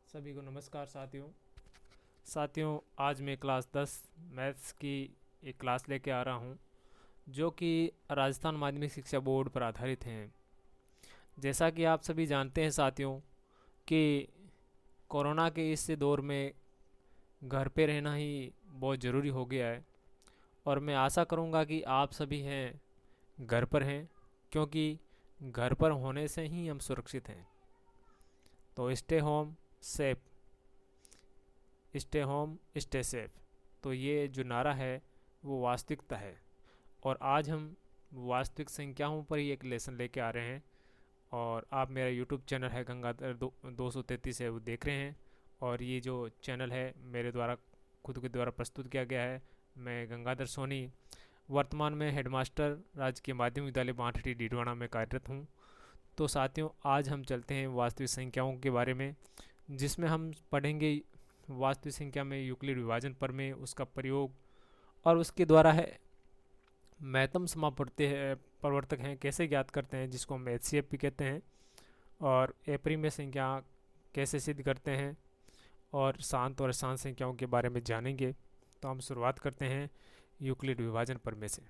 सभी को नमस्कार साथियों आज मैं क्लास 10 मैथ्स की एक क्लास लेके आ रहा हूँ जो कि राजस्थान माध्यमिक शिक्षा बोर्ड पर आधारित हैं। जैसा कि आप सभी जानते हैं साथियों कि कोरोना के इस दौर में घर पे रहना ही बहुत ज़रूरी हो गया है और मैं आशा करूँगा कि आप सभी हैं घर पर हैं, क्योंकि घर पर होने से ही हम सुरक्षित हैं। तो stay home safe, stay home stay safe, तो ये जो नारा है वो वास्तविकता है। और आज हम वास्तविक संख्याओं पर ही एक लेसन लेके आ रहे हैं। और आप मेरा यूट्यूब चैनल है गंगाधर 233 है वो देख रहे हैं। और ये जो चैनल है मेरे द्वारा खुद के द्वारा प्रस्तुत किया गया है। मैं गंगाधर सोनी वर्तमान में हेडमास्टर राजकीय माध्यमिक विद्यालय बांठटी डीडवाना में कार्यरत हूँ। तो साथियों आज हम चलते हैं वास्तविक संख्याओं के बारे में, जिसमें हम पढ़ेंगे वास्तविक संख्या में यूक्लिड विभाजन प्रमेय, उसका प्रयोग और उसके द्वारा है महत्तम समापवर्ती है प्रवर्तक हैं कैसे ज्ञात करते हैं, जिसको हम एचसीएफ भी कहते हैं, और अपरिमेय संख्या कैसे सिद्ध करते हैं, और शांत और अशांत संख्याओं के बारे में जानेंगे। तो हम शुरुआत करते हैं यूक्लिड विभाजन प्रमेय से।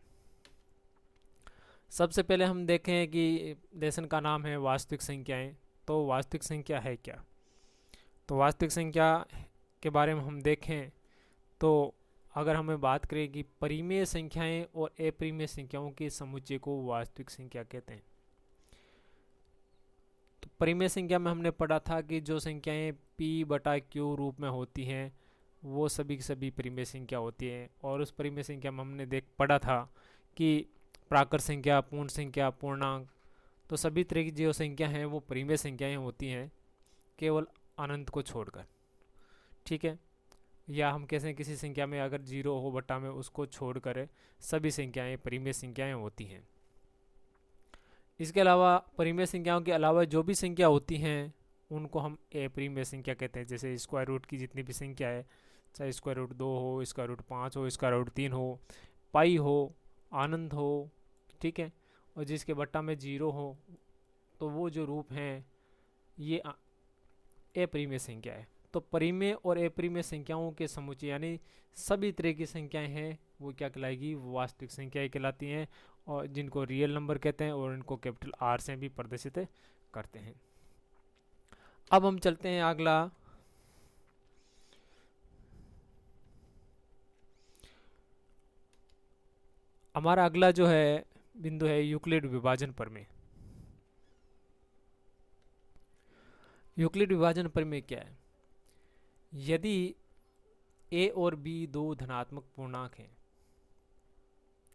सबसे पहले हम देखें कि लेसन का नाम है वास्तविक संख्याएं। तो वास्तविक संख्या है क्या? तो वास्तविक संख्या के बारे में हम देखें तो अगर हमें बात करें कि परिमेय संख्याएं और अपरिमेय संख्याओं के समुच्चय को वास्तविक संख्या कहते हैं। तो परिमेय संख्या में हमने पढ़ा था कि जो संख्याएं p/q रूप में होती हैं वो सभी की सभी परिमेय संख्या होती हैं। और उस परिमेय संख्या में हमने पढ़ा था कि प्राकृत संख्या, पूर्ण संख्या, पूर्णांक, तो सभी तरह की जो संख्या हैं वो परिमेय संख्याएं होती हैं, केवल अनंत को छोड़कर। ठीक है, या हम कैसे किसी संख्या में अगर 0 हो बटा में उसको छोड़कर सभी संख्याएं परिमेय संख्याएं होती हैं। इसके अलावा परिमेय संख्याओं के अलावा जो भी संख्या होती हैं उनको हम अपरिमेय संख्या कहते हैं। जैसे स्क्वायर रूट की जितनी भी संख्या है, चाहे स्क्वायर रूट 2 हो, स्क्वायर रूट 5 हो, स्क्वायर रूट 3 हो, पाई हो, आनंद हो, ठीक है, और जिसके बट्टा में 0 हो, तो वो जो रूप हैं ये अपरिमेय संख्या है। तो परिमेय और अपरिमेय संख्याओं के समुच्चय यानी सभी तरह की संख्याएं हैं वो क्या कहलाएगी? वास्तविक संख्याएं कहलाती हैं, और जिनको रियल नंबर कहते हैं, और इनको कैपिटल आर से भी प्रदर्शित करते हैं। अब हम चलते हैं अगला। हमारा अगला जो है बिंदु है यूक्लिड विभाजन प्रमेय। यूक्लिड विभाजन प्रमेय क्या है? यदि a और b दो धनात्मक पूर्णांक हैं,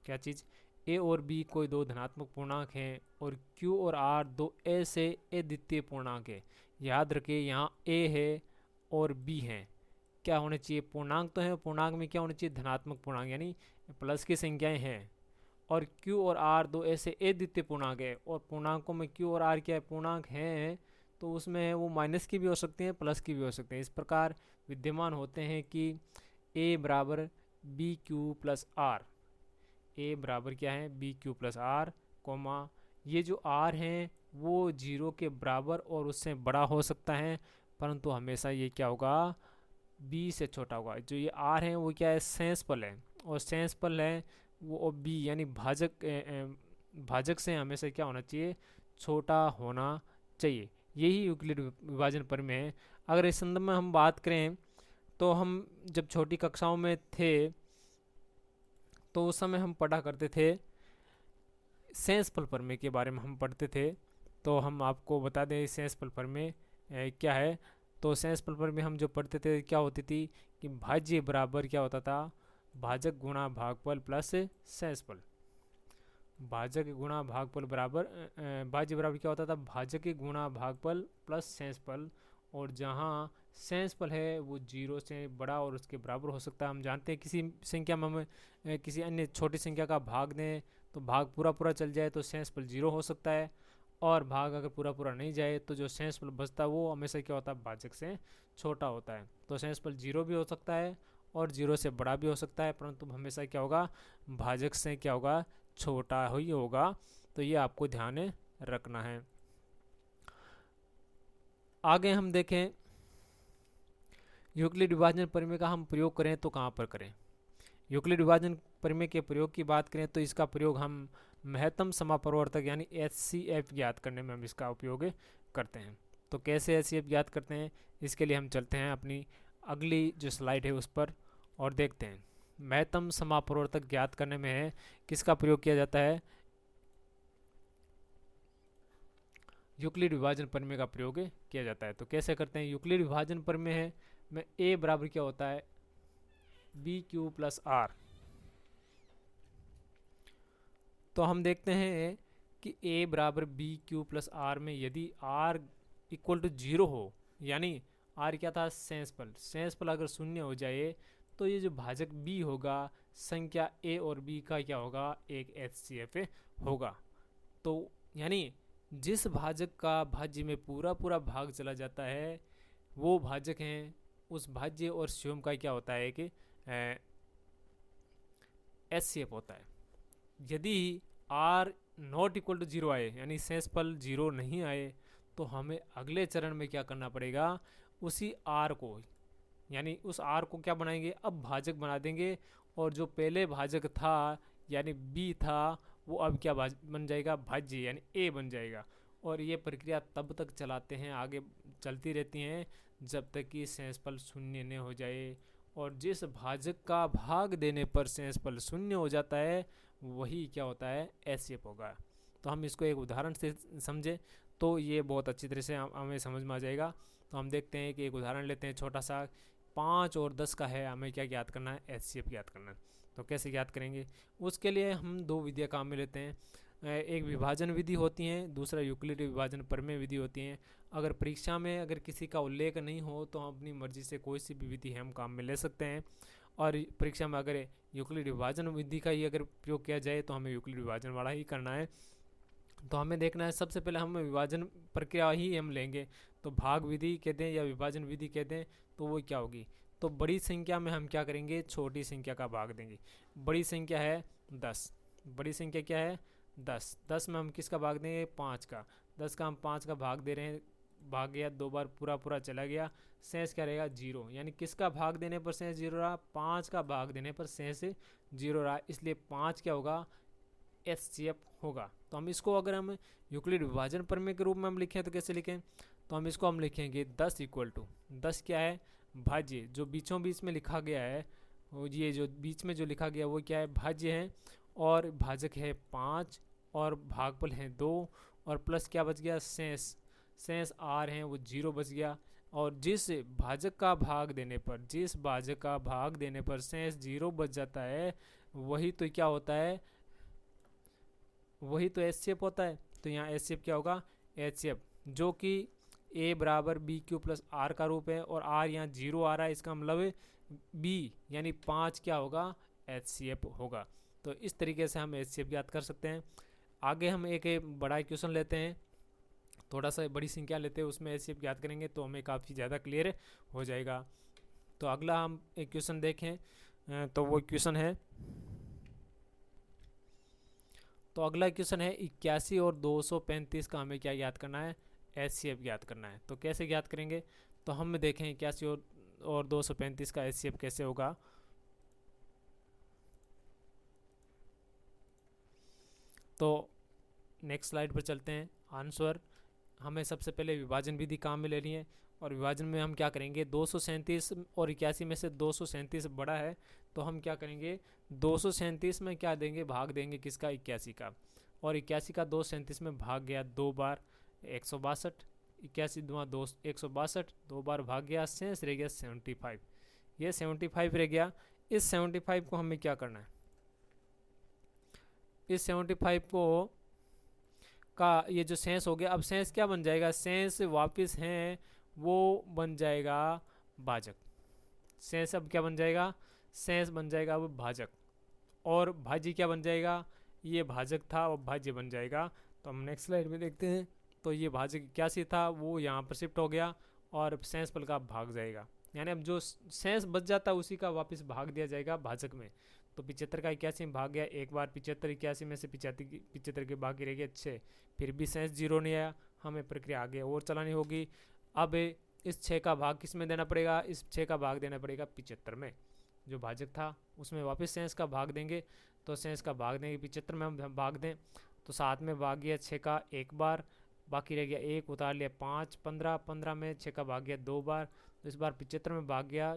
क्या चीज? a और b कोई दो धनात्मक पूर्णांक हैं और q और r दो ऐसे अद्वितीय पूर्णांक है। याद रखिए यहाँ a है और b है, क्या होने चाहिए? पूर्णांक तो है, पूर्णांक में क्या होना चाहिए? धनात्मक पूर्णांक यानी प्लस की संख्याएं हैं। और q और r दो ऐसे अद्वितीय पूर्णांक है, और पूर्णांकों में q और r क्या है? पूर्णांक हैं, तो उसमें वो माइनस की भी हो सकते हैं, प्लस की भी हो सकते हैं। इस प्रकार विद्यमान होते हैं कि a बराबर b q plus r, a बराबर क्या है? B q plus r, comma ये जो r हैं वो 0 के बराबर और उससे बड़ा हो सकता है, परंतु हमेशा ये क्या होगा? b से छोटा होगा। जो ये r है वो क्या है? सेंसफल है, और सेंसफल है वो b यानी भाजक से हमेशा क्या होना चाहिए? छोटा होना चाहिए। यही यूक्लिड विभाजन प्रमेय है। अगर इस संदर्भ में हम बात करें तो हम जब छोटी कक्षाओं में थे तो उस समय हम पढ़ा करते थे सेंसफल प्रमेय के बारे में हम पढ़ते थे। तो हम आपको बता दें सेंसफल प्रमेय क्या है। तो सेंसफल प्रमेय हम जो पढ़ते थे क्या होती थी कि भाज्य बराबर क्या होता था? भाजक गुणा भागफल प्लस सेंसफल। भाजक गुणा भागफल बराबर भाज्य बराबर क्या होता था? भाजक गुणा भागफल प्लस सेंसफल। और जहाँ सेंसफल है वो 0 से बड़ा और उसके बराबर हो सकता है। हम जानते हैं किसी संख्या में हमें किसी अन्य छोटी संख्या का भाग दें तो भाग पूरा पूरा चल जाए तो सेंसफल 0 हो सकता है, और भाग अगर पूरा पूरा नहीं जाए तो जो सेंसफल बचता है वो हमेशा क्या होता है? भाजक से छोटा होता है। तो सेंसफल 0 भी हो सकता है और 0 से बड़ा भी हो सकता है, परंतु हमेशा क्या होगा? भाजक से क्या होगा? छोटा ही होगा। तो ये आपको ध्यान रखना है। आगे हम देखें यूक्लिड विभाजन प्रमेय का हम प्रयोग करें तो कहाँ पर करें? यूक्लिड विभाजन प्रमेय के प्रयोग की बात करें तो इसका प्रयोग हम महत्तम समापरिवर्तक यानी HCF ज्ञात करने में हम इसका उपयोग करते हैं। तो कैसे HCF ज्ञात करते हैं, इसके लिए हम चलते हैं अपनी अगली जो स्लाइड है उस पर और देखते हैं। महत्तम समापरिवर्तक ज्ञात करने में किसका प्रयोग किया जाता है? यूक्लिड विभाजन प्रमेय का प्रयोग किया जाता है। तो कैसे करते हैं? यूक्लिड विभाजन प्रमेय है में A बराबर क्या होता है? BQ plus R। तो हम देखते हैं कि A बराबर BQ प्लस R में यदि R इक्वल टू 0 हो, यानी R क्या था? सेंसपल अगर शून्य हो जाए तो ये जो भाजक B होगा संख्या A और B का क्या होगा? एक HCF होगा। तो यानी जिस भाजक का भाज्य में पूरा पूरा भाग चला जाता है वो भाजक हैं, उस भाज्य और स्वयं का क्या होता है कि HCF होता है। यदि R नॉट इक्वल टू 0 आए यानी सेंसपल 0 नहीं आए तो हमें अगले चरण में क्या करना पड़ेगा? उसी R को यानी उस R को क्या बनाएंगे? अब भाजक बना देंगे और जो पहले भाजक था यानी B था वो अब क्या बन जाएगा? भाज्य यानी A बन जाएगा। और ये प्रक्रिया तब तक चलाते हैं, आगे चलती रहती हैं जब तक कि सेंसपल शून्य न हो जाए। और जिस भाजक का भाग देने पर सेंसपल शून्य हो जाता है वही क्या होता है? HCF होगा। तो हम इसको एक उदाहरण से समझें तो ये बहुत अच्छी तरह से हमें समझ में आ जाएगा। तो हम देखते हैं कि एक उदाहरण लेते हैं छोटा सा, 5 और 10 का है, हमें क्या ज्ञात करना है? HCF ज्ञात करना है। तो कैसे ज्ञात करेंगे? उसके लिए हम दो विधियाँ काम में लेते हैं। एक विभाजन विधि होती है, दूसरा यूक्लिड विभाजन प्रमेय विधि होती है। अगर परीक्षा में अगर किसी का उल्लेख नहीं हो तो हम अपनी मर्जी से कोई सी भी विधि हम काम में ले सकते हैं। और परीक्षा में अगर यूक्लिड विभाजन विधि का ही अगर प्रयोग किया जाए तो हमें यूक्लिड विभाजन वाला ही करना है। तो हमें देखना है सबसे पहले हम विभाजन प्रक्रिया ही हम लेंगे। तो भाग विधि कह दें या विभाजन विधि कह दें तो वो क्या होगी? तो बड़ी संख्या में हम क्या करेंगे? छोटी संख्या का भाग देंगे। बड़ी संख्या है 10, बड़ी संख्या क्या है? 10। 10 में हम किसका भाग देंगे? 5 का। 10 का हम 5 का भाग दे रहे हैं, भाग गया 2 बार, पूरा पूरा चला गया, शेष क्या रहेगा? 0। यानी किसका भाग देने पर शेष 0 रहा? 5 का भाग देने पर शेष 0 रहा, इसलिए 5 क्या होगा? HCF होगा। तो हम इसको अगर हम यूक्लिड विभाजन प्रमेय के रूप में हम लिखें तो कैसे लिखें? तो हम इसको हम लिखेंगे 10 इक्वल टू 10 क्या है? भाज्य। जो बीचों बीच में लिखा गया है ये जो बीच में जो लिखा गया वो क्या है? भाज्य है। और भाजक है 5 और भागफल है 2 और प्लस क्या बच गया? शेष। शेष R है वो 0 बच गया। और जिस भाजक का भाग देने पर शेष 0 बच जाता है वही तो क्या होता है? वही तो HCF होता है। तो यहाँ HCF क्या होगा? HCF जो कि A बराबर BQ प्लस R का रूप है और R यहाँ 0 आ रहा है, इसका मतलब B यानी 5 क्या होगा? HCF होगा। तो इस तरीके से हम HCF ज्ञात कर सकते हैं। आगे हम एक बड़ा क्वेश्चन लेते हैं, थोड़ा सा बड़ी संख्या लेते हैं, उसमें HCF ज्ञात करेंगे तो हमें काफ़ी ज़्यादा क्लियर हो जाएगा। तो अगला हम एक क्वेश्चन देखें तो वो क्वेश्चन है, तो अगला क्वेश्चन है 81 और 235 का हमें क्या ज्ञात करना है? HCF ज्ञात करना है। तो कैसे ज्ञात करेंगे? तो हम देखें 81 और 235 का HCF कैसे होगा। तो नेक्स्ट स्लाइड पर चलते हैं। आंसर हमें सबसे पहले विभाजन विधि काम में लेनी है और विभाजन में हम क्या करेंगे? 237 और 81 में से 237 बड़ा है तो हम क्या करेंगे? 237 में क्या देंगे? भाग देंगे किसका? 81 का। और 81 का 237 में भाग गया 2 बार 162, 81 दूना 2 162, 2 बार भाग गया, शेष रह गया 75। ये 75 रह गया। इस 75 को हमें क्या करना है? इस 75 को का ये जो शेष हो गया, अब शेष क्या बन जाएगा? शेष वापस हैं वो बन जाएगा भाजक। शेष अब क्या बन जाएगा? शेष बन जाएगा अब भाजक। और भाज्य क्या बन जाएगा? ये भाजक था और भाज्य बन जाएगा। तो हम नेक्स्ट स्लाइड में देखते हैं। तो ये भाजक 81 था वो यहाँ पर शिफ्ट हो गया और शेष पल का भाग जाएगा, यानी अब जो शेष बच जाता है उसी का वापस भाग दिया जाएगा भाजक में। तो 75 का 81 में भाग गया एक बार, 75 81 में से 75 के बाकी रह गए 6, फिर भी शेष 0 नहीं आया, हमें प्रक्रिया आगे और चलानी होगी। अब इस 6 का भाग किस में देना पड़ेगा, इस 6 का भाग देना पड़ेगा 75 में, जो भाजक था उसमें वापस शेष का भाग देंगे, तो शेष का भाग देंगे 75 में हम भाग दें, तो 7 में भाग गया 6 का एक बार, बाकी रह गया 1, उतार लिया 5, 15, 15 में 6 का भाग गया 2 बार, तो इस बार 75 में भाग गया,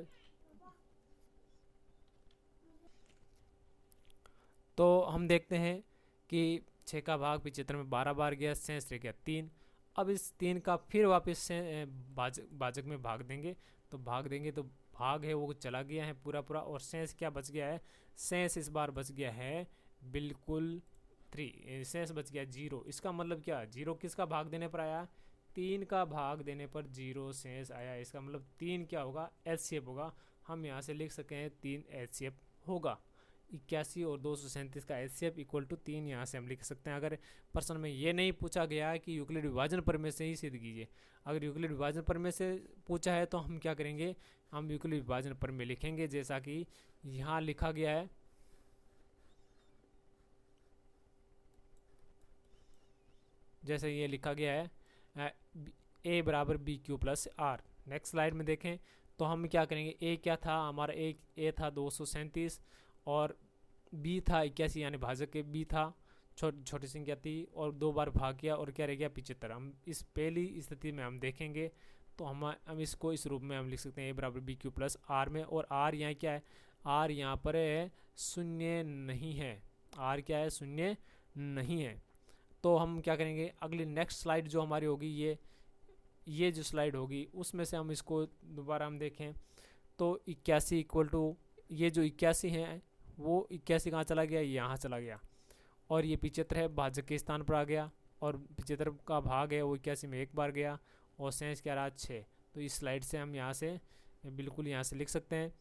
तो हम देखते हैं कि 6 का भाग 75 में 12 बार गया, शेष रह गया 3। अब इस 3 का फिर वापस से भाजक में भाग देंगे, तो भाग देंगे तो भाग है वो चला गया है पूरा पूरा, और शेष क्या बच गया है, शेष इस बार बच गया है बिल्कुल 3, शेष बच गया 0। इसका मतलब क्या, 0 किसका भाग देने पर आया, 3 का भाग देने पर 0 शेष आया, इसका मतलब 3 क्या होगा, एचसीएफ होगा। हम यहाँ से लिख सके हैं 3 एचसीएफ होगा। 81 और 237 का एचसीएफ इक्वल टू 3 यहाँ से हम लिख सकते हैं। अगर प्रश्न में ये नहीं पूछा गया है कि यूक्लिड विभाजन प्रमेय से ही सिद्ध कीजिए, अगर यूक्लिड विभाजन प्रमेय से पूछा है तो हम क्या करेंगे, हम यूक्लिड विभाजन प्रमेय लिखेंगे, जैसा कि यहाँ लिखा गया है, जैसे ये लिखा गया है ए बराबर b q plus r. Next slide में देखें तो हम क्या करेंगे, ए क्या था हमारा, ए था 237 और बी था 81, यानी भाजक के बी था, छोटी संख्या थी और 2 बार भाग गया और क्या रह गया 75। हम इस पहली स्थिति में हम देखेंगे तो हम इसको इस रूप में हम लिख सकते हैं ए बराबर बी क्यू प्लस आर में, और आर यहाँ क्या है, आर यहाँ पर है शून्य नहीं है, आर क्या है शून्य नहीं है। तो हम क्या करेंगे, अगली नेक्स्ट स्लाइड जो हमारी होगी ये जो स्लाइड होगी उसमें से हम इसको दोबारा हम देखें तो 81 इक्वल टू, ये जो 81 है वो 81 कहाँ चला गया, यहाँ चला गया, और ये 75 है भाजक के स्थान पर आ गया, और 75 का भाग है वो 81 में एक बार गया, और शेष क्या रहा 6। तो इस स्लाइड से हम यहाँ से बिल्कुल यहाँ से लिख सकते हैं।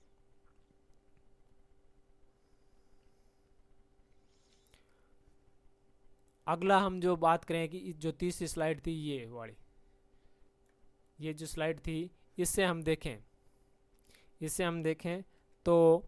अगला हम जो बात करें कि जो तीसरी स्लाइड थी ये वाली, ये जो स्लाइड थी इससे हम देखें, इससे हम देखें तो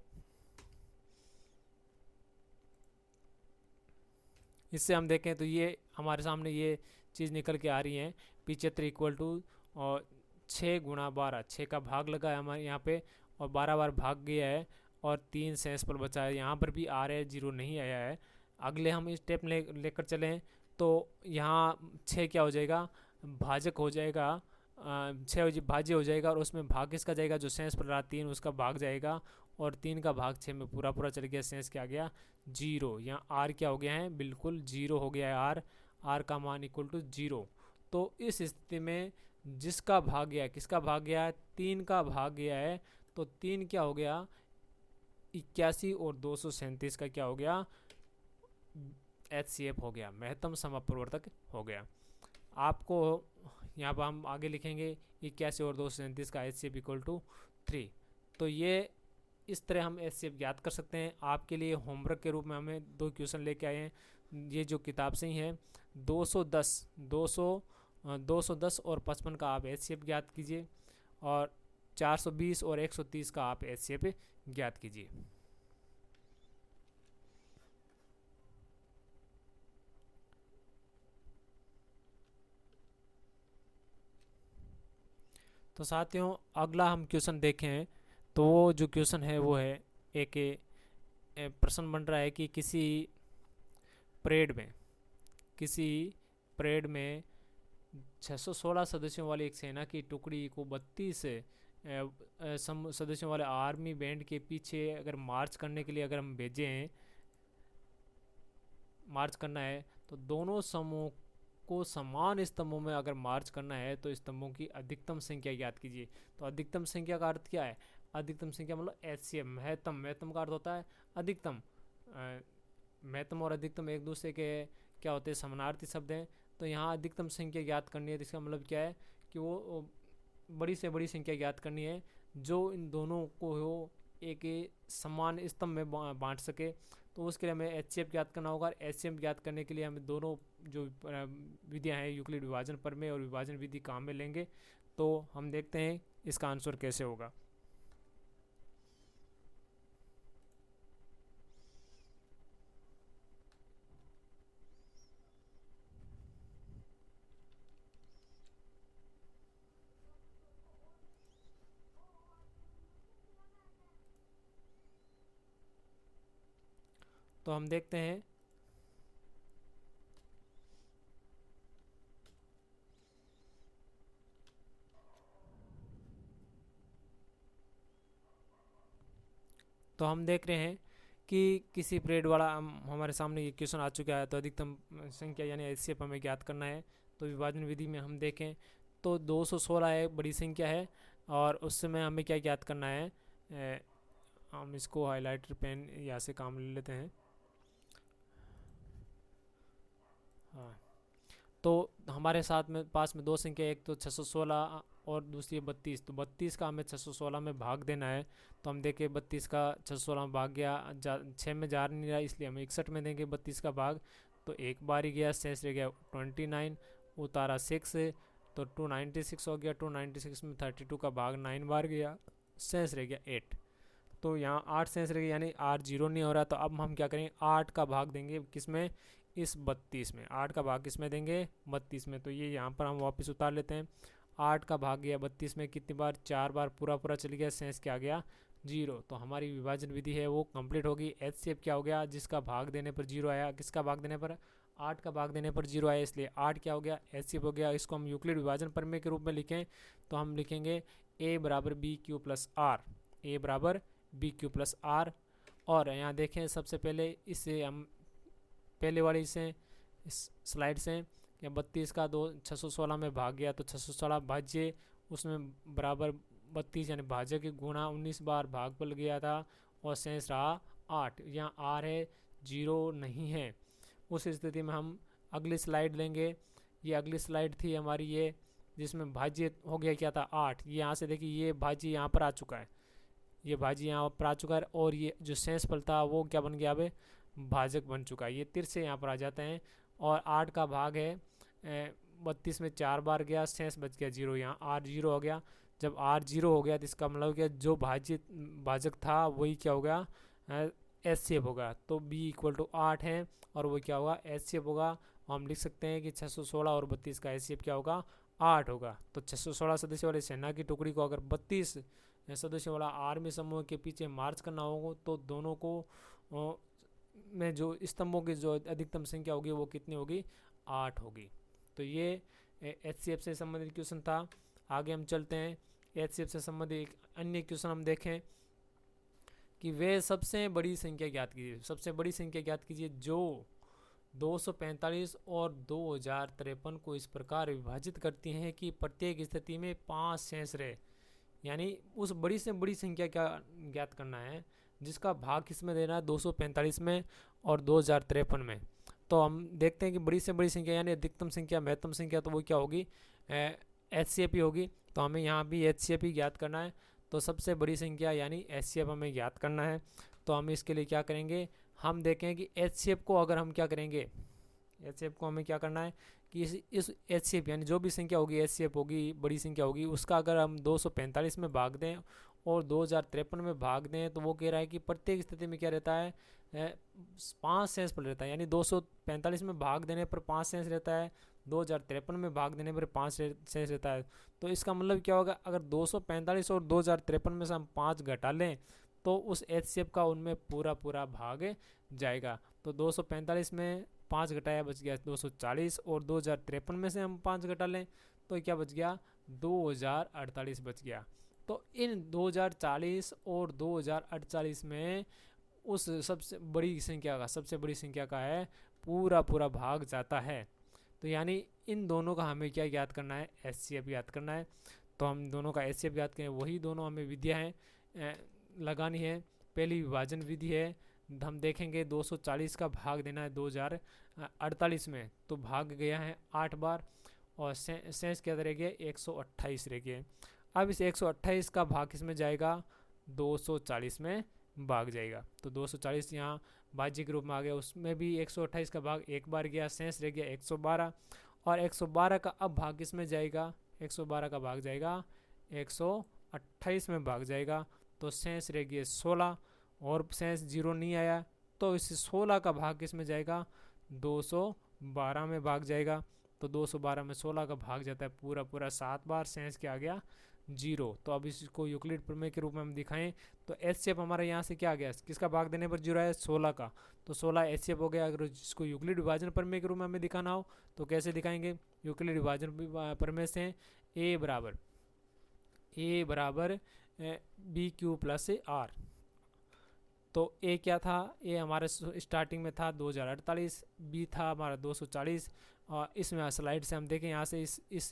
इससे हम देखें तो ये हमारे सामने ये चीज़ निकल के आ रही है, 75 इक्वल टू और 6 गुणा 12, 6 का भाग लगा है हमारे यहाँ पे और 12 बार भाग गया है और 3 शेष पर बचा है, यहाँ पर भी आ रहा है 0 नहीं आया है। अगले हम इस स्टेप लेकर चलें तो यहाँ 6 क्या हो जाएगा, भाजक हो जाएगा, 6 भाज्य हो जाएगा और उसमें भाग किसका जाएगा, जो शेष पर रहा 3 उसका भाग जाएगा, और 3 का भाग 6 में पूरा पूरा चल गया, शेष क्या आ गया 0। यहाँ आर क्या हो गया है, बिल्कुल 0 हो गया है आर, आर का मान इक्वल टू 0। तो इस स्थिति में जिसका भाग गया, किसका भाग गया है, 3 का भाग गया है, तो 3 क्या हो गया 81 और 237 का क्या हो गया HCF हो गया, महत्तम समप्रवर्तक हो गया। आपको यहाँ पर हम आगे लिखेंगे 81 और 237 का HCF इक्वल टू 3। तो ये इस तरह हम HCF ज्ञात कर सकते हैं। आपके लिए होमवर्क के रूप में हमें 2 क्वेश्चन लेके आए हैं, ये जो किताब से ही हैं, 210 और 55 का आप HCF ज्ञात कीजिए, और 420 और 130 का आप HCF ज्ञात कीजिए। तो साथियों अगला हम क्वेश्चन देखें तो वो जो क्वेश्चन है वो है एक प्रश्न बन रहा है कि किसी परेड में 616 सदस्यों वाली एक सेना की टुकड़ी को 32 सदस्यों वाले आर्मी बैंड के पीछे अगर मार्च करने के लिए अगर हम भेजें, मार्च करना है, तो दोनों समूह को समान स्तंभों में अगर मार्च करना है तो स्तंभों की अधिकतम संख्या ज्ञात कीजिए। तो अधिकतम संख्या का अर्थ क्या है, अधिकतम संख्या मतलब HCF, महत्तम का अर्थ होता है अधिकतम। महत्तम और अधिकतम एक दूसरे के क्या होते हैं, समानार्थी शब्द हैं। तो यहाँ अधिकतम संख्या ज्ञात करनी है, इसका मतलब क्या है कि वो बड़ी से बड़ी संख्या ज्ञात करनी है जो इन दोनों को हो एक समान स्तंभ में बांट सके। तो उसके लिए हमें HCF ज्ञात करना होगा। HCF ज्ञात करने के लिए हमें दोनों जो विधियां हैं, यूक्लिड विभाजन प्रमेय और विभाजन विधि काम में लेंगे। तो हम देखते हैं इसका आंसर कैसे होगा। तो हम देखते हैं तो हम देख रहे हैं कि किसी पीरियड वाला हमारे सामने ये क्वेश्चन आ चुका है। तो अधिकतम संख्या यानी एचसीएफ हमें ज्ञात करना है। तो विभाजन विधि में हम देखें तो 216 एक बड़ी संख्या है और उस समय हमें क्या ज्ञात करना है। हम इसको हाइलाइटर पेन यहाँ से काम ले लेते हैं। हाँ, तो हमारे साथ में पास में दो संख्या, एक तो 616 और दूसरी 32। तो 32 का हमें 616 में भाग देना है। तो हम देखें 32 का 616 में भाग गया, 6 में जा नहीं रहा, इसलिए हम 61 में देंगे 32 का भाग। तो एक बार ही गया, शेष रह गया 29, उतारा 6, तो 296 हो गया। 296 में 32 का भाग 9 बार गया, शेष रह गया 8। तो यहाँ 8 शेष रह गया, यानी 8 जीरो नहीं हो रहा। तो अब हम क्या करेंगे, 8 का भाग देंगे किसमें, इस 32 में। 8 का भाग किसमें देंगे, 32 में। तो ये यहाँ पर हम वापस उतार लेते हैं। 8 का भाग गया 32 में कितनी बार, 4 बार, पूरा पूरा चल गया, शेष क्या आ गया, 0। तो हमारी विभाजन विधि है वो कंप्लीट होगी। एचसीएफ क्या हो गया, जिसका भाग देने पर 0 आया। किसका भाग देने पर, 8 का भाग देने पर 0 आया, इसलिए 8 क्या हो गया, एचसीएफ हो गया। इसको हम यूक्लिड विभाजन प्रमेय के रूप में लिखें तो हम लिखेंगे a बराबर बी क्यू प्लस आर, ए बराबर बी क्यू प्लस आर। और यहाँ देखें सबसे पहले इसे हम पहले वाली से इस स्लाइड से, या 32 का 616 में भाग गया, तो 616 भाज्य उसमें बराबर 32 यानी भाज्य की गुणा 19 बार भाग पल गया था और शेष रहा 8। यहाँ आर है, 0 नहीं है। उस स्थिति में हम अगली स्लाइड लेंगे। ये अगली स्लाइड थी हमारी ये, जिसमें भाज्य हो गया क्या था, 8। ये यहाँ से देखिए ये भाज्य यहाँ पर आ चुका है, ये भाज्य यहाँ पर आ चुका है, और ये जो शेष फल था वो क्या बन गया, अब भाजक बन चुका है। ये तिर से यहाँ पर आ जाते हैं। और 8 का भाग है 32 में 4 बार गया, शेष बच गया 0। यहाँ आर 0 हो गया। जब आर 0 हो गया तो इसका मतलब क्या, जो भाजक था वही क्या हो गया, एचसीएफ होगा। तो बी इक्वल टू 8 है और वो क्या होगा, एचसीएफ होगा। हम लिख सकते हैं कि 616 और 32 का एचसीएफ क्या होगा, 8 होगा। तो 616 सदस्य वाले सेना की टुकड़ी को अगर 32 सदस्य वाला आर्मी समूह के पीछे मार्च करना होगा तो दोनों को में जो स्तंभों की जो अधिकतम संख्या होगी वो कितनी होगी, 8 होगी। तो ये एचसीएफ से संबंधित क्वेश्चन था। आगे हम चलते हैं। एचसीएफ से संबंधित एक अन्य क्वेश्चन हम देखें कि वे सबसे बड़ी संख्या ज्ञात कीजिए। सबसे बड़ी संख्या ज्ञात कीजिए जो 245 और 2053 को इस प्रकार विभाजित करती हैं कि प्रत्येक स्थिति में 5 शेष रहे। यानी उस बड़ी से बड़ी संख्या क्या ज्ञात करना है, जिसका भाग किसमें देना है, 245 में और 2053 में। तो हम देखते हैं कि बड़ी से बड़ी संख्या यानी अधिकतम संख्या, महत्तम संख्या, तो वो क्या होगी, एचसीएफ ही होगी। तो हमें यहाँ भी एचसीएफ ही ज्ञात करना है। तो सबसे बड़ी संख्या यानी एचसीएफ हमें ज्ञात करना है। तो हम इसके लिए क्या करेंगे, हम देखें कि एचसीएफ को अगर हम क्या करेंगे, एचसीएफ को हमें क्या करना है कि इस एचसीएफ यानी जो भी संख्या होगी एचसीएफ होगी, बड़ी संख्या होगी, उसका अगर हम 245 में भाग दें और 2053 में भाग दें तो वो कह रहा है कि प्रत्येक स्थिति में क्या रहता है, 5 शेष फल रहता है। यानी 245 में भाग देने पर 5 शेष रहता है, 2053 में भाग देने पर 5 शेष रहता है। तो इसका मतलब क्या होगा, अगर 245 और 2053 में से हम 5 घटा लें तो उस एचसीएफ का उनमें पूरा पूरा भाग जाएगा। तो 245 में 5 घटाया बच गया 240, और 2053 में से हम 5 घटा लें तो क्या बच गया, 2048 बच गया। तो इन 2040 और 2048 में उस सबसे बड़ी संख्या का है पूरा पूरा भाग जाता है। तो यानी इन दोनों का हमें क्या याद करना है, एचसीएफ याद करना है। तो हम दोनों का एचसीएफ याद करें, वही दोनों हमें विधियाँ हैं लगानी है। पहली विभाजन विधि है, हम देखेंगे 240 का भाग देना है 2048 में, तो भाग गया है 8 बार और शेष क्या रह गया, 128 रह गए। अब इस 128 का भाग किसमें जाएगा, 240 में भाग जाएगा। तो 240 यहाँ भाज्य के रूप में आ गया, उसमें भी 128 का भाग एक बार गया, शेष रह गया 112। और 112 का अब भाग किसमें जाएगा, 112 का भाग जाएगा 128 में भाग जाएगा। तो शेष रह गया 16 और शेष 0 नहीं आया, तो इस 16 का भाग किसमें जाएगा, 212 में भाग जाएगा। तो 212 में 16 का भाग जाता है पूरा पूरा 7 बार, शेष क्या आ गया, जीरो। तो अब इसको यूक्लिड प्रमेय के रूप में हम दिखाएं तो एच सी एफ हमारा यहाँ से क्या आ गया, किसका भाग देने पर जीरो आया, 16 का। तो 16 एच सी एफ हो गया। अगर इसको यूक्लिड विभाजन प्रमेय के रूप में हमें दिखाना हो तो कैसे दिखाएंगे, यूक्लिड विभाजन प्रमेय से ए बराबर बी क्यू प्लस आर। तो ए क्या था, ए हमारे स्टार्टिंग में था 2048, बी था हमारा 240। और इसमें स्लाइड से हम देखें यहाँ से इस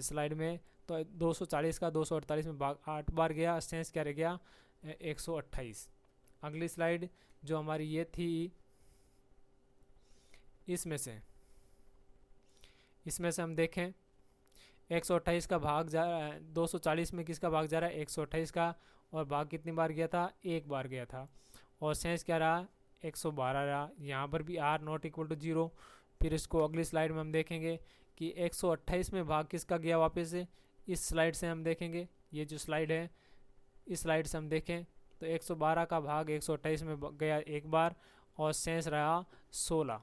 स्लाइड में तो 240 का 248 में भाग 8 बार गया, शेष क्या रह गया 128। अगली स्लाइड जो हमारी ये थी, इसमें से हम देखें 128 का भाग जा रहा है, 240 में किसका भाग जा रहा है 128 का, और भाग कितनी बार गया था, एक बार गया था। और शेष क्या रहा 112 रहा। यहाँ पर भी r not equal to zero. फिर इसको अगली स्लाइड में हम देखेंगे कि 128 में भाग किसका गया वापस से, इस स्लाइड से हम देखेंगे, ये जो स्लाइड है इस स्लाइड से हम देखें तो 112 का भाग 128 में गया एक बार और शेष रहा 16।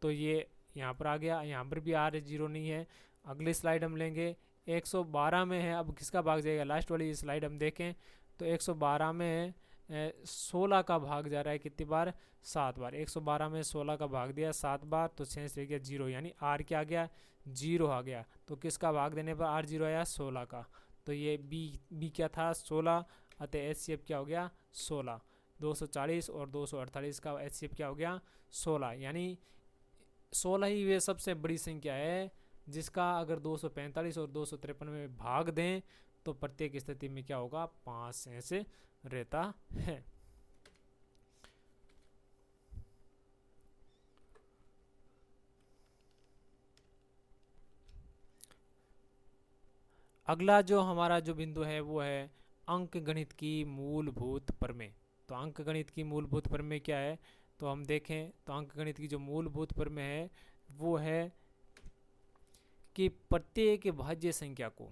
तो ये यहाँ पर आ गया, यहाँ पर भी आर जीरो नहीं है। अगली स्लाइड हम लेंगे 112 में है, अब किसका भाग जाएगा, लास्ट वाली स्लाइड हम देखें तो 112 में 16 का भाग जा रहा है कितनी बार, 7 बार। 112 में 16 का भाग दिया 7 बार तो शेष रह गया जीरो, यानी आर क्या आ गया, जीरो आ गया। तो किसका भाग देने पर आर जीरो आया, 16 का। तो ये बी क्या था 16, अतः एच सी एफ क्या हो गया 16। 240 और 248 का एच सी एफ क्या हो गया 16, यानी 16 ही वे सबसे बड़ी संख्या है जिसका अगर 245 और 253 में भाग दें तो प्रत्येक स्थिति में क्या होगा 5 शेष रहता है। अगला जो हमारा जो बिंदु है वो है अंक गणित की मूलभूत प्रमेय। तो अंक गणित की मूलभूत प्रमेय क्या है, तो हम देखें तो अंक गणित की जो मूलभूत प्रमेय है वो है कि प्रत्येक भाज्य संख्या को,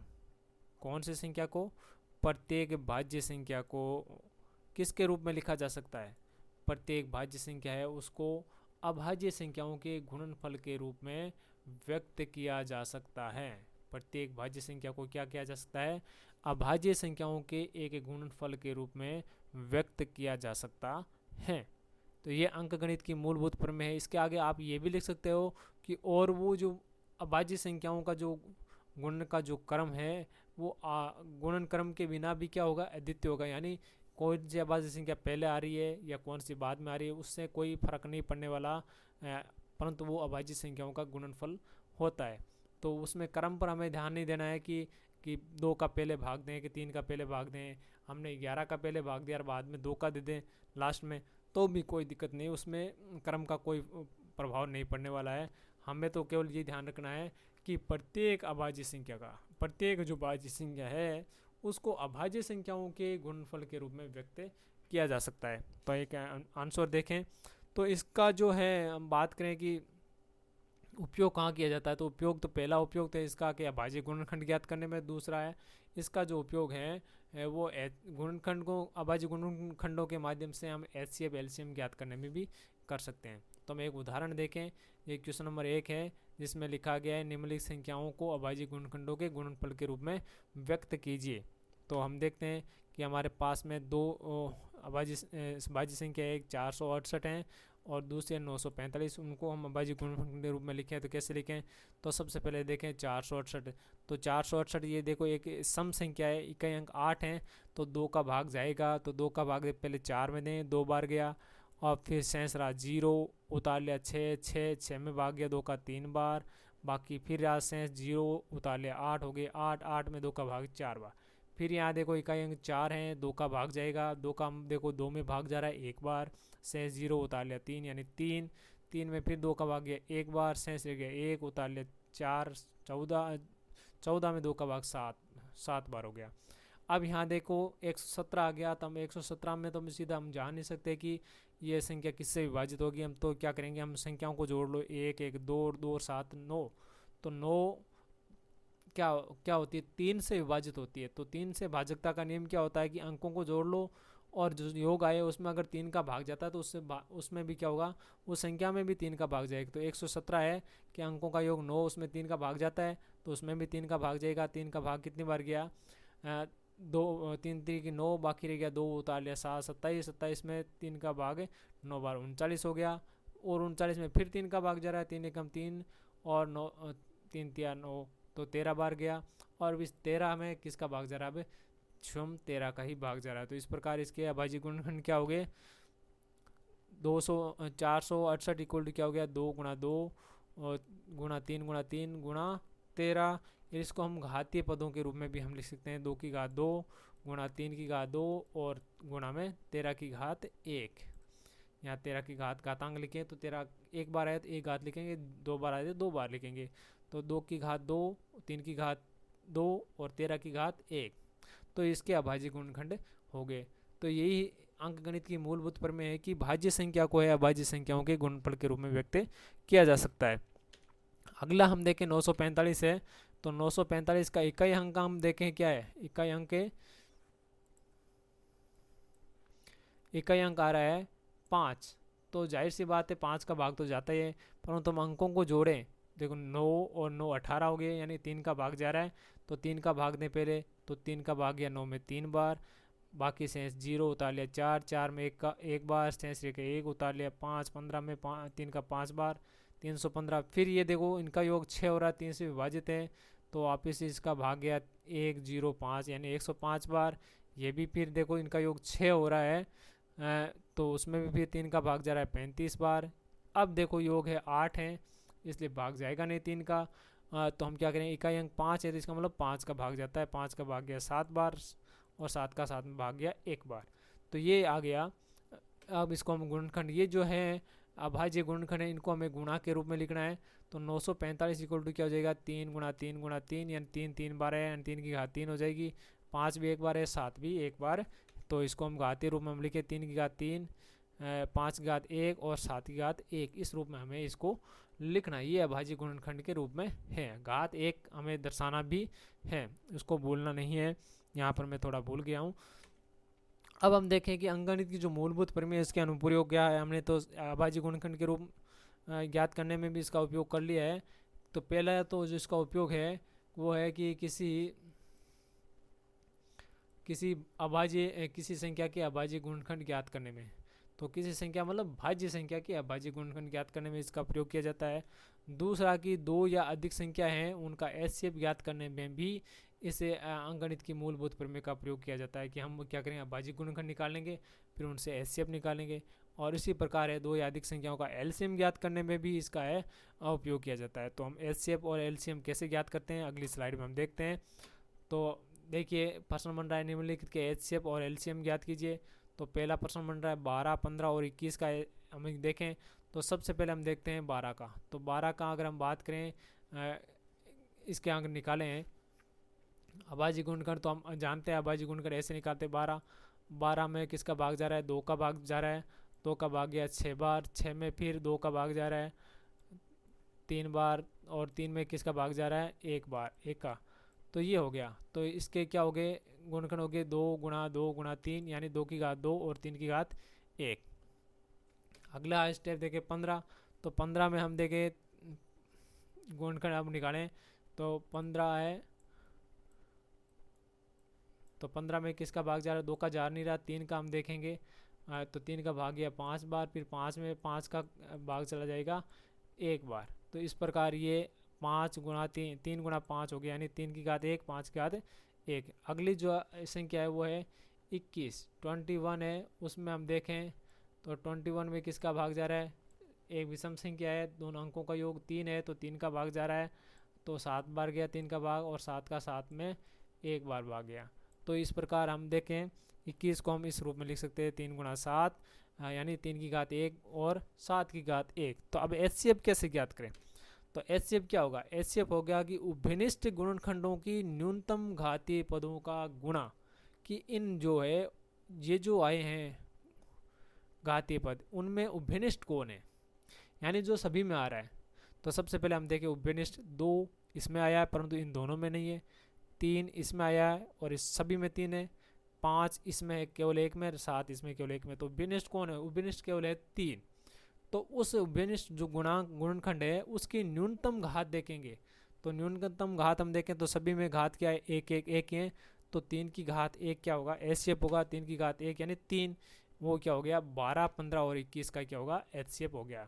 कौन सी संख्या को, प्रत्येक भाज्य संख्या को किसके रूप में लिखा जा सकता है, प्रत्येक भाज्य संख्या है उसको अभाज्य संख्याओं के गुणनफल के रूप में व्यक्त किया जा सकता है। प्रत्येक भाज्य संख्या को क्या किया जा सकता है, अभाज्य संख्याओं के एक गुणनफल के रूप में व्यक्त किया जा सकता है। तो ये अंकगणित की मूलभूत प्रमेय है। इसके आगे आप ये भी लिख सकते हो कि और वो जो अभाज्य संख्याओं का जो गुणन का जो क्रम है वो गुणन क्रम के बिना भी क्या होगा, अद्वितीय होगा। यानी कौन सी अभाज्य संख्या पहले आ रही है या कौन सी बाद में आ रही है उससे कोई फर्क नहीं पड़ने वाला, परंतु वो अभाज्य संख्याओं का गुणनफल होता है। तो उसमें क्रम पर हमें ध्यान नहीं देना है कि 2 का पहले भाग दें कि 3 का पहले भाग दें, हमने 11 का पहले भाग दिया और बाद में 2 का दे दें लास्ट में, तो भी कोई दिक्कत नहीं, उसमें क्रम का कोई प्रभाव नहीं पड़ने वाला है। हमें तो केवल ये ध्यान रखना है कि प्रत्येक अभाज्य संख्या का, प्रत्येक जो भाज्य संख्या है उसको अभाज्य संख्याओं के गुणनफल के रूप में व्यक्त किया जा सकता है। तो एक आंसर देखें तो इसका जो है हम बात करें कि उपयोग कहाँ किया जाता है, तो उपयोग तो पहला उपयोग तो इसका कि अभाज्य गुणनखंड ज्ञात करने में, दूसरा है इसका जो उपयोग है वो गुणनखंड को अभाज्य गुणनखंडों के माध्यम से हम एचसीएफ एलसीएम ज्ञात करने में भी कर सकते हैं। तो हम एक उदाहरण देखें, ये क्वेश्चन नंबर 1 है जिसमें लिखा गया है निम्नलिखित संख्याओं को अभाज्य गुणनखंडों के गुणनफल के रूप में व्यक्त कीजिए। तो हम देखते हैं कि हमारे पास में दो अभाज्य संख्या एक 468 है और दूसरे 945, उनको हम अभाज्य गुणनफल के रूप में लिखें तो कैसे लिखें, तो सबसे पहले देखें 468। तो 468 ये देखो एक सम संख्या है, इकाई अंक 8 हैं, तो 2 का भाग जाएगा, तो 2 का भाग पहले 4 में दें, 2 बार गया और फिर शेष रहा 0, उतार लिया 6 में भाग गया 2 का 3 बार, बाकी फिर रहा शेष 0, उतार लिया 8 हो गए 8 में 2 का भाग 4 बार। फिर यहाँ देखो इकाई अंक 4 हैं, 2 का भाग जाएगा, 2 का देखो 2 में भाग जा रहा है 1 बार, शेष 0, उतार लिया 3 यानी 3 में फिर 2 का भाग गया 1 बार, शेष रह गया 1, उतार लिया 4, 14 में 2 का भाग 7 बार हो गया। अब यहाँ देखो 117 आ गया, तो हम 117 में तो हम सीधा हम जान नहीं सकते कि ये संख्या किससे विभाजित होगी। हम तो क्या करेंगे, हम संख्याओं को जोड़ लो, 1 1 2 2 7 9, तो 9 क्या होती है 3 से विभाजित होती है। तो 3 से भाजकता का नियम क्या होता है कि अंकों को जोड़ लो और जो योग आए उसमें अगर 3 का भाग जाता है तो उसमें भी क्या होगा, उस संख्या में भी 3 का भाग जाएगा। तो 117 है कि अंकों का योग 9, उसमें 3 का भाग जाता है तो उसमें भी 3 का भाग जाएगा। 3 का भाग कितनी बार गया, दो, 3 3 की 9, बाकी रह गया 2, उतार लिया 7, 27, 27 में 3 का भाग 9 बार 39 हो गया, और 39 में फिर 3 का भाग जा रहा है, 3 एकम 3 और 9, 3 3 9, तो 13 बार गया, और इस 13 में किसका भाग जा रहा है, अब स्वयं 13 का ही भाग जा रहा है। तो इस प्रकार इसके अभाज्य गुणनखंड क्या हो गए, 468 इक्वल टू क्या हो गया, 2 × 2 और ×3 × 3 × 13। इसको हम घातीय पदों के रूप में भी हम लिख सकते हैं, 2 की घात 2 गुणा 3 की घात 2 और गुणा में 13 की घात 1। यहाँ 13 की घातांक लिखें तो 13 एक बार आए तो एक घात लिखेंगे, 2 बार आए तो 2 बार लिखेंगे, तो 2 की घात 2, 3 की घात 2 और 13 की घात 1। तो इसके अभाज्य गुणनखंड हो गए। तो यही अंकगणित की मूलभूत प्रमेय है कि भाज्य संख्या को है अभाज्य संख्याओं के गुणनफल के रूप में व्यक्त किया जा सकता है। अगला हम देखें 945 है, तो 945 का इकाई अंक हम देखें क्या है, इकाई अंक आ रहा है 5। तो जाहिर सी बात है 5 का भाग तो जाता ही है, परंतु हम अंकों को जोड़ें, देखो 9 और 9 18 हो गए, यानी 3 का भाग जा रहा है, तो 3 का भाग दें पहले, तो 3 का भाग गया 9 में 3 बार, बाकी शेष 0 उतार लिया 4, 4 में 1 का 1 बार, शेष रह 1 उतार लिया 5, 15 में 3 का 5 बार, 315। फिर ये देखो इनका योग 6 हो रहा है, 3 से विभाजित है, तो वापिस इसका भाग गया 105, यानी 105 बार। ये भी फिर देखो इनका योग 6 हो रहा है, तो उसमें भी फिर 3 का भाग जा रहा है 35 बार। अब देखो योग है 8 है, इसलिए भाग जाएगा नहीं 3 का, तो हम क्या करें, इकाई अंक 5 है, तो इसका मतलब 5 का भाग जाता है, 5 का भाग गया 7 बार, और 7 का 7 में भाग गया 1 बार। तो ये आ गया। अब इसको हम गुणनखंड, ये जो है अभाज्य गुणनखंड है, इनको हमें गुणा के रूप में लिखना है। तो 945 इक्वल टू क्या हो जाएगा, 3 × 3 × 3, यानी 3 3 बार है, यानी 3 की घात 3 हो जाएगी, 5 भी 1 बार है, 7 भी 1 बार। तो इसको हम घातीय रूप में हम लिखे 3 की घात 3, 5 की घात 1 और 7 की घात 1, इस रूप में हमें इसको लिखना। ये अभाज्य गुणनखंड के रूप में है। घात 1 हमें दर्शाना भी है, उसको भूलना नहीं है, यहाँ पर मैं थोड़ा भूल गया हूँ। अब हम देखें कि अंकगणित की जो मूलभूत प्रमेय है इसके अनुप्रयोग क्या है। हमने तो अभाज्य गुणनखंड के रूप ज्ञात करने में भी इसका उपयोग कर लिया है। तो पहला तो जो इसका उपयोग है वो है कि किसी संख्या के अभाज्य गुणनखंड ज्ञात करने में, तो किसी संख्या मतलब भाज्य संख्या के अभाज्य गुणनखंड ज्ञात करने में इसका प्रयोग किया जाता है। दूसरा कि 2 या अधिक संख्या हैं उनका एचसीएफ ज्ञात करने में भी इसे अंकगणित की मूलभूत प्रमेय का प्रयोग किया जाता है कि हम क्या करेंगे, अभाज्य गुणनखंड निकालेंगे, फिर उनसे एचसीएफ निकालेंगे। और इसी प्रकार है 2 या अधिक संख्याओं का एलसीएम ज्ञात करने में भी इसका है उपयोग किया जाता है। तो हम एचसीएफ और एलसीएम कैसे ज्ञात करते हैं अगली स्लाइड में हम देखते हैं। तो देखिए प्रश्न बन रहा है निम्नलिखित के एचसीएफ और एलसीएम ज्ञात कीजिए। तो पहला प्रश्न बन रहा है 12, 15 और 21 का हम देखें। तो सबसे पहले हम देखते हैं 12 का। तो 12 का अगर हम बात करें, इसके अंक निकाले हैं अभाज्य गुणनखंड, तो हम जानते हैं अभाज्य गुणनखंड ऐसे निकालते हैं। 12 में किसका भाग जा रहा है, 2 का भाग जा रहा है, 2 का भाग गया 6 बार, 6 में फिर 2 का भाग जा रहा है 3 बार, और 3 में किसका भाग जा रहा है 1 बार, 1 का। तो ये हो गया। तो इसके क्या हो गए गुणनखंड हो गए 2 × 2 × 3, यानी 2 की घात 2 और 3 की घात 1। अगला स्टेप देखें 15। तो 15 में हम देखें गुणनखंड अब निकालें, तो 15 है, तो 15 में किसका भाग जा रहा है, 2 का जा नहीं रहा, 3 का हम देखेंगे। तो 3 का भाग गया 5 बार, फिर 5 में 5 का भाग चला जाएगा 1 बार। तो इस प्रकार ये 5 × 3, 3 × 5 हो गया, यानी 3 की घात 1, 5 की घात 1। अगली जो संख्या है वो है 21, 21 है, उसमें हम देखें तो 21 में किसका भाग जा रहा है, एक विषम संख्या है, दोनों अंकों का योग 3 है, तो 3 का भाग जा रहा है, तो 7 बार गया 3 का भाग, और 7 का 7 में 1 बार भाग गया। तो इस प्रकार हम देखें 21 को हम इस रूप में लिख सकते हैं 3 × 7, यानी 3 की घात 1 और 7 की घात 1। तो अब एचसीएफ कैसे ज्ञात करें, तो एचसीएफ क्या होगा, एचसीएफ हो गया कि उभयनिष्ठ गुणनखंडों की न्यूनतम घातीय पदों का गुणा, कि इन जो है ये जो आए हैं घातीय पद उनमें उभयनिष्ठ कौन है, यानी जो सभी में आ रहा है। तो सबसे पहले हम देखें उभयनिष्ठ 2 इसमें आया है परंतु इन दोनों में नहीं है, 3 इसमें आया है और इस सभी में 3 है, 5 इसमें केवल 1 में, 7 इसमें केवल 1 में। तो उभयनिष्ठ कौन है, उभयनिष्ठ केवल है 3। तो उस उभयनिष्ठ जो गुणनखंड है उसकी न्यूनतम घात देखेंगे। तो न्यूनतम घात हम देखें तो सभी में घात क्या है, 1 1 1 है, तो 3 की घात 1 क्या होगा, HCF होगा 3 की घात 1 यानी 3, वो क्या हो गया 12, 15 और 21 का क्या होगा HCF हो गया।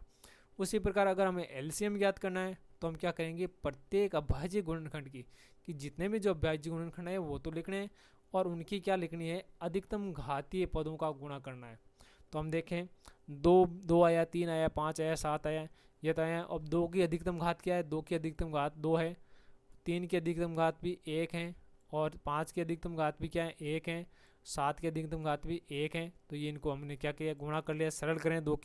उसी प्रकार अगर हमें LCM ज्ञात करना है तो हम क्या करेंगे, प्रत्येक अभाज्य गुणनखंड की कि जितने भी जो अभाज्य गुणनखंड है वो तो लिखने हैं और उनकी क्या लिखनी है, अधिकतम घातीय पदों का गुणा करना है। तो हम देखें, दो दो आया, 3 आया, 5 आया, 7 आया, ये तो आया। अब 2 की अधिकतम घात क्या है, 2 की अधिकतम घात 2 है, 3 की अधिकतम घात भी 1 है और 5 की अधिकतम घात भी क्या है 1 है, 7 की अधिकतम घात भी 1 है। तो ये इनको हमने क्या किया, गुणा कर लिया। सरल करें, 2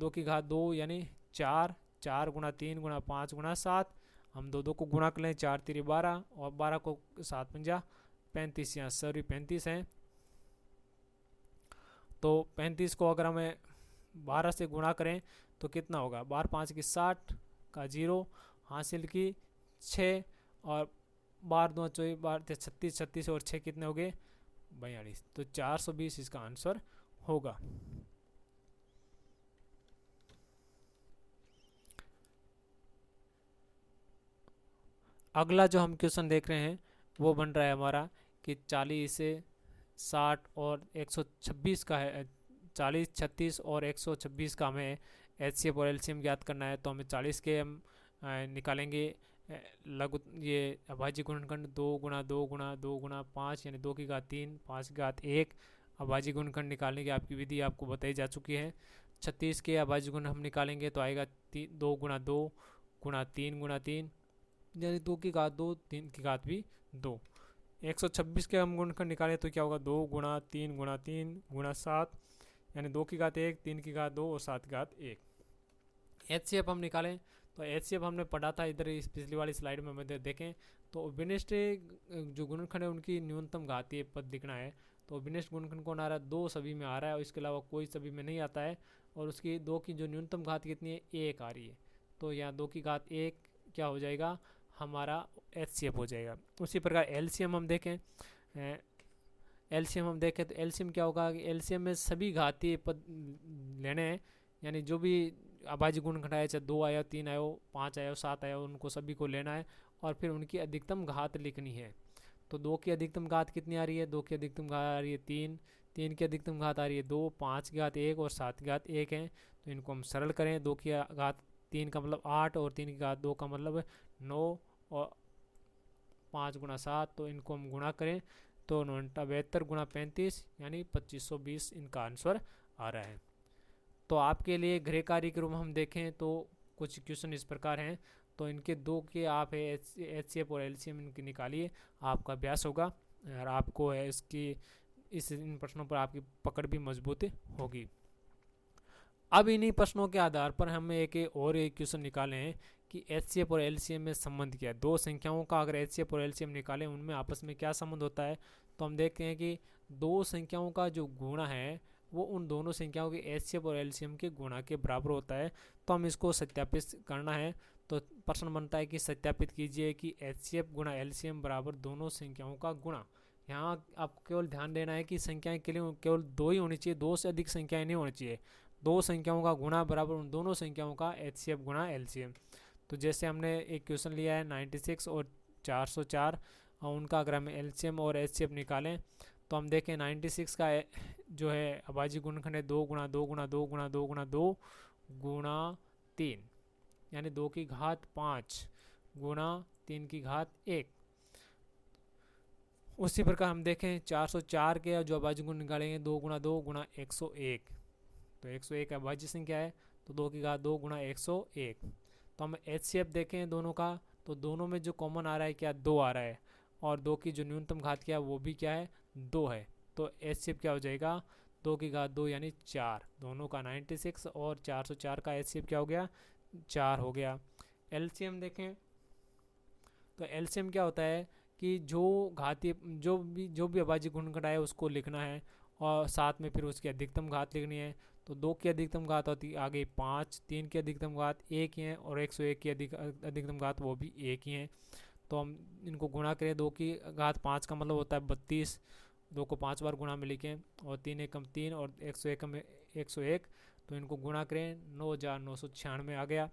की घात 2 यानी 4, 4 गुणा 3 गुणा 5 गुणा 7, हम दो को गुणा कर लें, 4 3 12 और 12 को 7 पंजा 35, यहाँ सॉरी 35 हैं। तो 35 को अगर हमें 12 से गुणा करें तो कितना होगा, 12 5 की 60 का 0 हासिल की 6 और 12 2 24 12 36, 36 और 6 कितने हो गए 42। तो 420 इसका आंसर होगा। अगला जो हम क्वेश्चन देख रहे हैं वो बन रहा है हमारा कि 40 से 60 और 126 का है, 40 36 और 126 का हमें HCF और LCM ज्ञात करना है। तो हमें 40 के हम निकालेंगे लघु ये अभाज्य गुणनखंड 2 गुणा 2 गुणा 2 गुणा 5 यानी 2 की घात 3 5 की घात 1। अभाज्य गुणनखंड निकालने की आपकी विधि आपको बताई जा चुकी है। 36 के अभाज्य गुण हम निकालेंगे तो आएगा 2 गुणा 2 गुणा 3 गुणा 3 यानी 2 की घात 2 3 की घात भी 2। 126 के हम गुणनखंड निकालें तो क्या होगा 2 गुणा 3 गुणा 3 गुणा 7 यानी 2 की घात 1 3 की घात 2 और 7 की घात 1। HCF हम निकालें तो HCF हमने पढ़ा था इधर इस पिछली वाली स्लाइड में हम देखें तो विनिष्ट जो गुणनखंड है उनकी न्यूनतम घातीय पद लिखना है। तो विनिष्ट गुणनखंड कौन आ रहा है, 2 सभी में आ रहा है और इसके अलावा कोई सभी में नहीं आता है और उसकी 2 की जो न्यूनतम घात कितनी है 1 आ रही है। तो यहाँ 2 की घात 1 क्या हो जाएगा हमारा HCF हो जाएगा। उसी प्रकार LCM हम देखें, LCM हम देखें तो LCM क्या होगा कि LCM में सभी घातीय पद लेने हैं यानी जो भी अभाज्य गुणनखंड आया चाहे 2 आया 3 आया 5 आया 7 आया उनको सभी को लेना है और फिर उनकी अधिकतम घात लिखनी है। तो 2 की अधिकतम घात कितनी आ रही है, 2 की अधिकतम घात आ रही है 3, 3 की अधिकतम घात आ रही है 2, 5 की घात 1 और 7 की घात 1 है। तो इनको हम सरल करें, 2 की घात 3 का मतलब 8 और 3 की घात 2 का मतलब 9 और 5 गुणा 7, तो इनको हम गुणा करें तो 72 गुणा 35 यानी 2520 इनका आंसर आ रहा है। तो आपके लिए गृह कार्य के रूप में हम देखें तो कुछ क्वेश्चन इस प्रकार हैं। तो इनके 2 के आप HCF और LCM इनकी निकालिए, आपका अभ्यास होगा और आपको है इसकी इन प्रश्नों पर आपकी पकड़ भी मजबूत होगी। अब इन्हीं प्रश्नों के आधार पर हम एक क्वेश्चन निकाले हैं कि HCF और LCM में संबंध क्या है। दो संख्याओं का अगर HCF और LCM निकालें उनमें आपस में क्या संबंध होता है। तो हम देखते हैं कि दो संख्याओं का जो गुणा है वो उन दोनों संख्याओं के HCF और LCM के गुणा के बराबर होता है। तो हम इसको सत्यापित करना है। तो प्रश्न बनता है कि सत्यापित कीजिए कि HCF गुणा LCM बराबर दोनों संख्याओं का गुणा। यहाँ आपको केवल ध्यान देना है कि संख्याएं के लिए केवल 2 ही होनी चाहिए, 2 से अधिक संख्याएं नहीं होनी चाहिए। दो संख्याओं का गुणा बराबर उन दोनों संख्याओं का HCF गुणा LCM। तो जैसे हमने एक क्वेश्चन लिया है 96 और 404 और उनका अगर हम LCM और HCF निकालें तो हम देखें 96 का जो है अभाज्य गुणनखंड है 2 गुणा 2 गुणा 2 गुणा 2 गुणा 2 गुणा 3 यानी 2 की घात 5 गुणा 3 की घात 1। उसी प्रकार हम देखें 404 के जो अभाज्य गुण निकालेंगे 2 गुणा 2 गुणा 101। तो 101 अभाज्य संख्या है तो 2 की घात 2 गुणा 101। तो हम HCF देखें दोनों का तो दोनों में जो कॉमन आ रहा है क्या 2 आ रहा है और 2 की जो न्यूनतम घात क्या है वो भी क्या है 2 है। तो HCF क्या हो जाएगा 2 की घात 2 यानी 4। दोनों का 96 और 404 का HCF क्या हो गया 4 हो गया। LCM देखें तो LCM क्या होता है कि जो घातीय जो भी अभाज्य गुणनखंड है उसको लिखना है और साथ में फिर उसकी अधिकतम घात लिखनी है। तो 2 की अधिकतम घात होती है आगे 5, 3 की अधिकतम घात 1 ही है और 101 की अधिकतम घात वो भी 1 ही है। तो हम इनको गुणा करें 2 की घात 5 का मतलब होता है 32, 2 को 5 बार गुणा में लिखें और 3 एकम 3 और 101 में 101। तो इनको गुणा करें 9996 आ गया।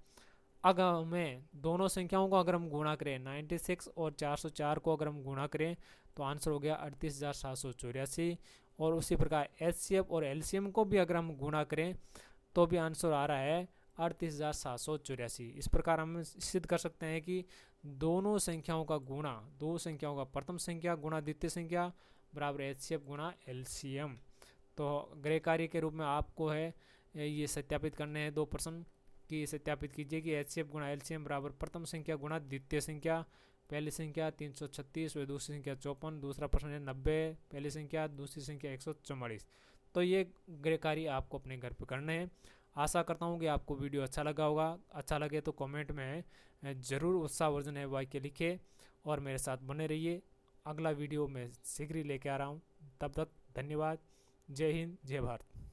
अगर हमें दोनों संख्याओं को अगर हम गुणा करें 96 और 404 को अगर हम गुणा करें तो आंसर हो गया 38,784। और उसी प्रकार एचसीएफ और एलसीएम को भी अगर हम गुणा करें तो भी आंसर आ रहा है 38,784। इस प्रकार हम सिद्ध कर सकते हैं कि दोनों संख्याओं का गुणा, दो संख्याओं का प्रथम संख्या गुणा द्वितीय संख्या बराबर एचसीएफ गुणा एलसीएम। तो गृह कार्य के रूप में आपको है ये सत्यापित करने हैं दो प्रश्न कि सत्यापित कीजिए कि एचसीएफ गुणा एलसीएम बराबर प्रथम संख्या गुणा द्वितीय संख्या। पहली संख्या 336 व दूसरी संख्या 54, दूसरा प्रश्न है 90, पहली संख्या दूसरी संख्या 144। तो ये गृह कार्य आपको अपने घर पे करने हैं। आशा करता हूँ कि आपको वीडियो अच्छा लगा होगा। अच्छा लगे तो कमेंट में ज़रूर उत्साहवर्धन है वाई के लिखे और मेरे साथ बने रहिए। अगला वीडियो मैं शीघ्र ही लेके आ रहा हूँ। तब तक धन्यवाद। जय हिंद, जय भारत।